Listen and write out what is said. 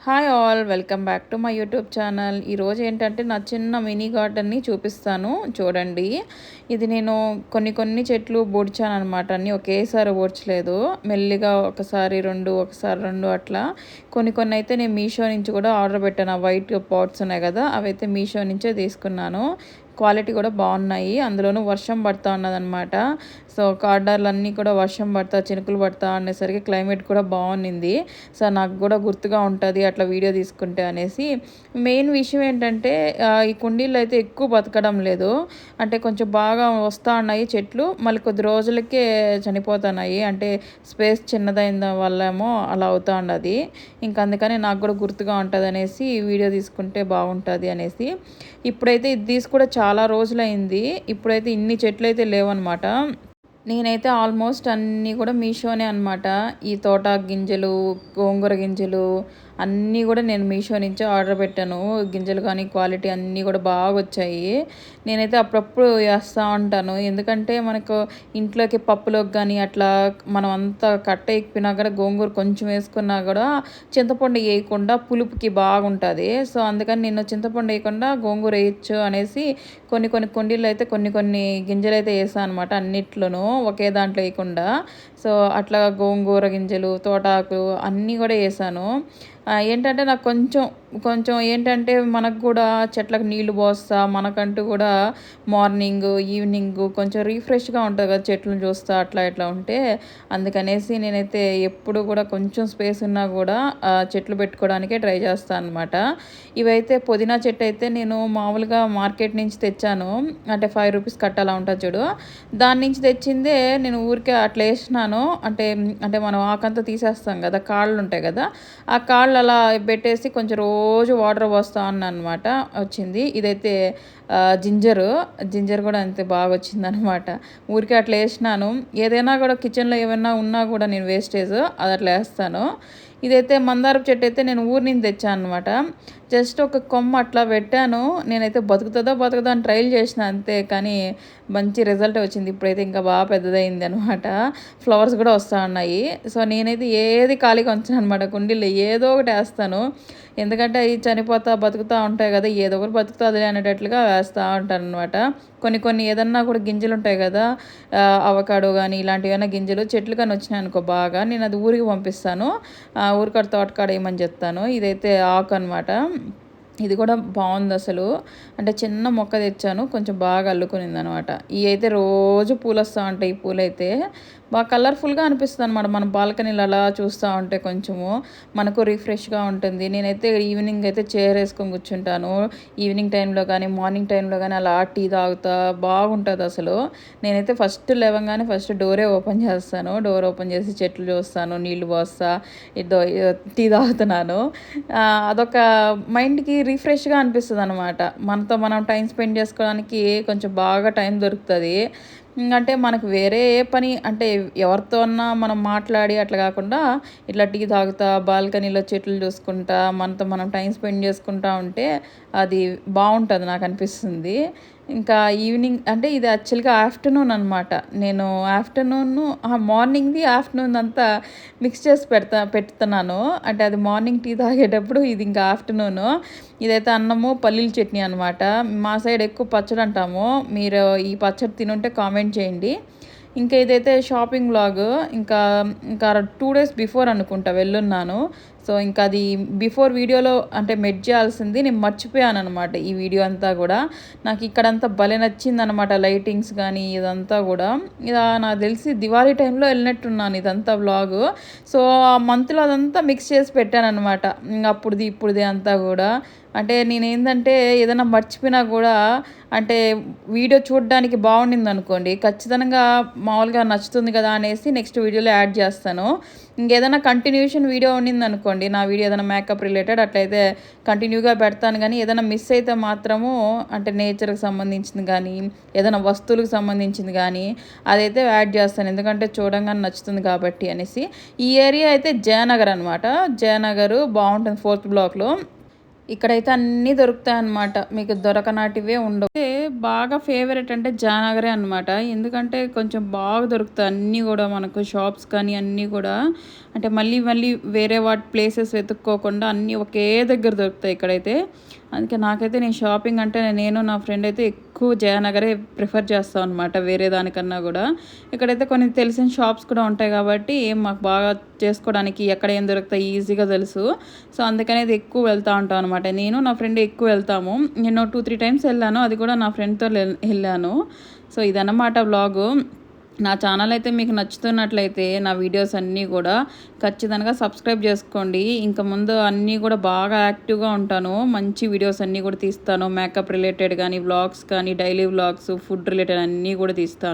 Hi all, welcome back to my YouTube channel. ఈరోజు ఏంటంటే నా చిన్న మినీ గార్డెన్ని చూపిస్తాను చూడండి. ఇది నేను కొన్ని చెట్లు బొడిచాను అనమాట. అన్నీ ఒకేసారి బొడ్చలేదు, మెల్లిగా ఒకసారి రెండు అట్లా. కొన్ని అయితే నేను మీషో నుంచి కూడా ఆర్డర్ పెట్టాను. ఆ వైట్ పాట్స్ ఉన్నాయి కదా, అవైతే మీషో నుంచే తీసుకున్నాను. క్వాలిటీ కూడా బాగున్నాయి. అందులోనూ వర్షం పడుతూ ఉన్నదనమాట. సో కార్డర్లన్నీ కూడా వర్షం పడతా చినుకులు పడతా ఉండేసరికి క్లైమేట్ కూడా బాగుంది. సో నాకు కూడా గుర్తుగా ఉంటుంది అట్లా వీడియో తీసుకుంటే అనేసి. మెయిన్ విషయం ఏంటంటే ఈ కుండీల్లో అయితే ఎక్కువ బతకడం లేదు. అంటే కొంచెం బాగా వస్తూ ఉన్నాయి చెట్లు, మళ్ళీ కొద్ది రోజులకే చనిపోతున్నాయి. అంటే స్పేస్ చిన్నదైన వల్లేమో అలా అవుతూ ఉండదు. ఇంకా అందుకని నాకు కూడా గుర్తుగా ఉంటుంది అనేసి వీడియో తీసుకుంటే బాగుంటుంది అనేసి. ఇప్పుడైతే ఇది తీసి కూడా చాలా రోజులైంది. ఇప్పుడైతే ఇన్ని చెట్లు అయితే లేవన్నమాట. నేనైతే ఆల్మోస్ట్ అన్నీ కూడా మీషోనే అనమాట. ఈ తోటాకు గింజలు, గోంగూర గింజలు అన్నీ కూడా నేను మీషో నుంచే ఆర్డర్ పెట్టాను. గింజలు కానీ క్వాలిటీ అన్నీ కూడా బాగా వచ్చాయి. నేనైతే అప్పుడప్పుడు వేస్తూ ఉంటాను. ఎందుకంటే మనకు ఇంట్లోకి పప్పులోకి కానీ అట్లా మనం అంతా కట్ట ఎక్కిపోయినా కూడా గోంగూర కొంచెం వేసుకున్నా కూడా చింతపండు వేయకుండా పులుపుకి బాగుంటుంది. సో అందుకని నేను చింతపండు వేయకుండా గోంగూర వేయచ్చు అనేసి కొన్ని కుండీలు అయితే కొన్ని గింజలు అయితే వేసాను అనమాట. అన్నిట్లోనూ ఒకే దాంట్లో వేయకుండా. సో అట్లా గోంగూర గింజలు, తోటాకు అన్నీ కూడా వేసాను. ఏంటంటే నాకు కొంచెం ఏంటంటే మనకు కూడా చెట్లకు నీళ్లు పోస్తా, మనకంటూ కూడా మార్నింగ్ ఈవినింగ్ కొంచెం రీఫ్రెష్గా ఉంటుంది కదా చెట్లను చూస్తా అట్లా ఇట్లా ఉంటే. అందుకనేసి నేనైతే ఎప్పుడు కూడా కొంచెం స్పేస్ ఉన్నా కూడా చెట్లు పెట్టుకోవడానికే ట్రై చేస్తాను అనమాట. ఇవైతే పుదీనా చెట్టు అయితే నేను మామూలుగా మార్కెట్ నుంచి తెచ్చాను. అంటే 5 రూపీస్ కట్ట అలా ఉంటుంది చూడు, దాని నుంచి తెచ్చిందే నేను ఊరికే అట్లా వేసినాను. అంటే మనం ఆకంతా తీసేస్తాం కదా, కాళ్ళు ఉంటాయి కదా, ఆ కాళ్ళు అలా పెట్టేసి కొంచెం రోజు వాటర్ పోస్తా ఉన్నాను అనమాట. వచ్చింది. ఇదైతే జింజర్ కూడా అంతే బాగా వచ్చిందనమాట. ఊరికే అట్లా వేసినాను. ఏదైనా కూడా కిచెన్లో ఏమైనా ఉన్నా కూడా నేను వేస్టేజ్ అది అట్లా వేస్తాను. ఇదైతే మందారపు చెట్టు అయితే నేను ఊరి నుంచి తెచ్చాను అనమాట. జస్ట్ ఒక కొమ్మ అట్లా పెట్టాను. నేనైతే బతుకుతుందో అని ట్రైల్ చేసిన అంతే, కానీ మంచి రిజల్ట్ వచ్చింది. ఇప్పుడైతే ఇంకా బాగా పెద్దదైంది అనమాట. ఫ్లవర్స్ కూడా వస్తూ ఉన్నాయి. సో నేనైతే ఏది ఖాళీగా ఉంచాను అనమాట. కుండీలో ఏదో ఒకటి వేస్తాను. ఎందుకంటే అవి చనిపోతా బతుకుతూ ఉంటాయి కదా, ఏదో ఒకటి బతుకుతుంది అనేటట్లుగా వేస్తూ ఉంటాను అనమాట. కొన్ని ఏదన్నా కూడా గింజలు ఉంటాయి కదా, అవకాడో కానీ ఇలాంటివైనా గింజలు చెట్లు కానీ వచ్చినాయి అనుకో బాగా, నేను అది ఊరికి పంపిస్తాను. ఊరికాడ తోటకాడ వేయమని చెప్తాను. ఇదైతే ఆకు అనమాట. ఇది కూడా బాగుంది అసలు. అంటే చిన్న మొక్క తెచ్చాను, కొంచెం బాగా అల్లుకునింది అనమాట. ఇవి అయితే రోజు పూలు వస్తూ ఉంటాయి. ఈ పూలైతే బాగా కలర్ఫుల్గా అనిపిస్తుంది అనమాట. మన బాల్కనీలు అలా చూస్తూ ఉంటే కొంచెము మనకు రిఫ్రెష్గా ఉంటుంది. నేనైతే ఈవినింగ్ అయితే చైర్ వేసుకొని కూర్చుంటాను. ఈవినింగ్ టైంలో కానీ మార్నింగ్ టైంలో కానీ అలా టీ తాగుతా బాగుంటుంది అసలు. నేనైతే లేవగానే ఫస్ట్ డోరే ఓపెన్ చేస్తాను. డోర్ ఓపెన్ చేసి చెట్లు చూస్తాను, నీళ్లు పోస్తా, టీ తాగుతున్నాను. అదొక మైండ్కి రిఫ్రెష్గా అనిపిస్తుంది అనమాట. మనతో మనం టైం స్పెండ్ చేసుకోవడానికి కొంచెం బాగా టైం దొరుకుతుంది. అంటే మనకు వేరే ఏ పని అంటే ఎవరితో అన్నా మనం మాట్లాడి అట్లా కాకుండా ఇట్లా టీ తాగుతా బాల్కనీలో చెట్లు చూసుకుంటా మనతో మనం టైం స్పెండ్ చేసుకుంటా ఉంటే అది బాగుంటుంది నాకు అనిపిస్తుంది. ఇంకా ఈవినింగ్ అంటే ఇది యాక్చువల్గా ఆఫ్టర్నూన్ అనమాట. నేను మార్నింగ్ది ఆఫ్టర్నూన్ అంతా మిక్స్ చేసి పెడుతున్నాను. అంటే అది మార్నింగ్ టీ తాగేటప్పుడు, ఇది ఇంకా ఆఫ్టర్నూను. ఇదైతే అన్నము పల్లీల చట్నీ అనమాట. మా సైడ్ ఎక్కువ పచ్చడి అంటాము. మీరు ఈ పచ్చడి తినుంటే కామెంట్ చేయండి. ఇంకా ఇదైతే షాపింగ్ వ్లాగ్. ఇంకా 2 days బిఫోర్ అనుకుంటా వెళ్ళున్నాను. సో ఇంకా అది బిఫోర్ వీడియోలో అంటే మెడ్ చేయాల్సింది నేను మర్చిపోయాను అనమాట. ఈ వీడియో అంతా కూడా నాకు ఇక్కడంతా భలే నచ్చిందనమాట. లైటింగ్స్ కానీ ఇదంతా కూడా నాకు తెలిసి దివాళీ టైంలో వెళ్ళినట్టున్నాను ఇదంతా వ్లాగ్. సో ఆ మంత్లో అదంతా మిక్స్ చేసి పెట్టాను అనమాట. అప్పుడుది ఇప్పుడుది అంతా కూడా. అంటే నేనేంటంటే ఏదైనా మర్చిపోయినా కూడా అంటే వీడియో చూడడానికి బాగుండింది అనుకోండి, ఖచ్చితంగా మామూలుగా నచ్చుతుంది కదా అనేసి నెక్స్ట్ వీడియోలో యాడ్ చేస్తాను. ఇంకేదైనా కంటిన్యూషన్ వీడియో ఉండింది అనుకోండి, నా వీడియో ఏదైనా మేకప్ రిలేటెడ్ అట్లయితే కంటిన్యూగా పెడతాను. కానీ ఏదైనా మిస్ అయితే మాత్రము అంటే నేచర్కి సంబంధించింది కానీ ఏదైనా వస్తువులకు సంబంధించింది కానీ అదైతే యాడ్ చేస్తాను. ఎందుకంటే చూడంగానే నచ్చుతుంది కాబట్టి అనేసి. ఈ ఏరియా అయితే జయనగర్ అనమాట. జయనగర్ బాగుంటుంది 4th బ్లాక్లో. ఇక్కడైతే అన్నీ దొరుకుతాయి అన్నమాట. మీకు దొరకనాటివే ఉండవు. బాగా ఫేవరెట్ అంటే జానగరే అనమాట. ఎందుకంటే కొంచెం బాగా దొరుకుతాయి అన్నీ గూడా మనకు షాప్స్ కానీ అన్నీ గూడా. అంటే మళ్ళీ మళ్ళీ వేరే వాటి ప్లేసెస్ వెతుక్కోకుండా అన్నీ ఒకే దగ్గర దొరుకుతాయి ఇక్కడైతే. అందుకే నాకైతే నేను షాపింగ్ అంటే నేను నా ఫ్రెండ్ అయితే ఎక్కువ జయనగరే ప్రిఫర్ చేస్తాం అనమాట వేరే దానికన్నా గూడా. ఇక్కడైతే కొన్ని తెలిసిన షాప్స్ కూడా ఉంటాయి కాబట్టి మాకు బాగా చేసుకోవడానికి ఎక్కడ ఏం దొరుకుతాయి ఈజీగా తెలుసు. సో, అందుకనే ఇది ఎక్కువ వెళ్తా ఉంటాం అనమాట. నేను నా ఫ్రెండ్ ఎక్కువ వెళ్తాము. నేను 2, 3 టైమ్స్ వెళ్ళాను. అది కూడా నా ఫ్రెండ్‌తో వెళ్ళాను. సో, ఇదన్నమాట వ్లాగు. నా ఛానల్ అయితే మీకు నచ్చుతున్నట్లయితే నా వీడియోస్ అన్నీ కూడా ఖచ్చితంగా సబ్స్క్రైబ్ చేసుకోండి. ఇంక ముందు అన్నీ కూడా బాగా యాక్టివ్‌గా ఉంటాను. మంచి వీడియోస్ అన్నీ కూడా తీస్తాను. మేకప్ రిలేటెడ్ కానీ, వ్లాగ్స్ కానీ, డైలీ వ్లాగ్స్, ఫుడ్ రిలేటెడ్ అన్నీ కూడా తీస్తాను.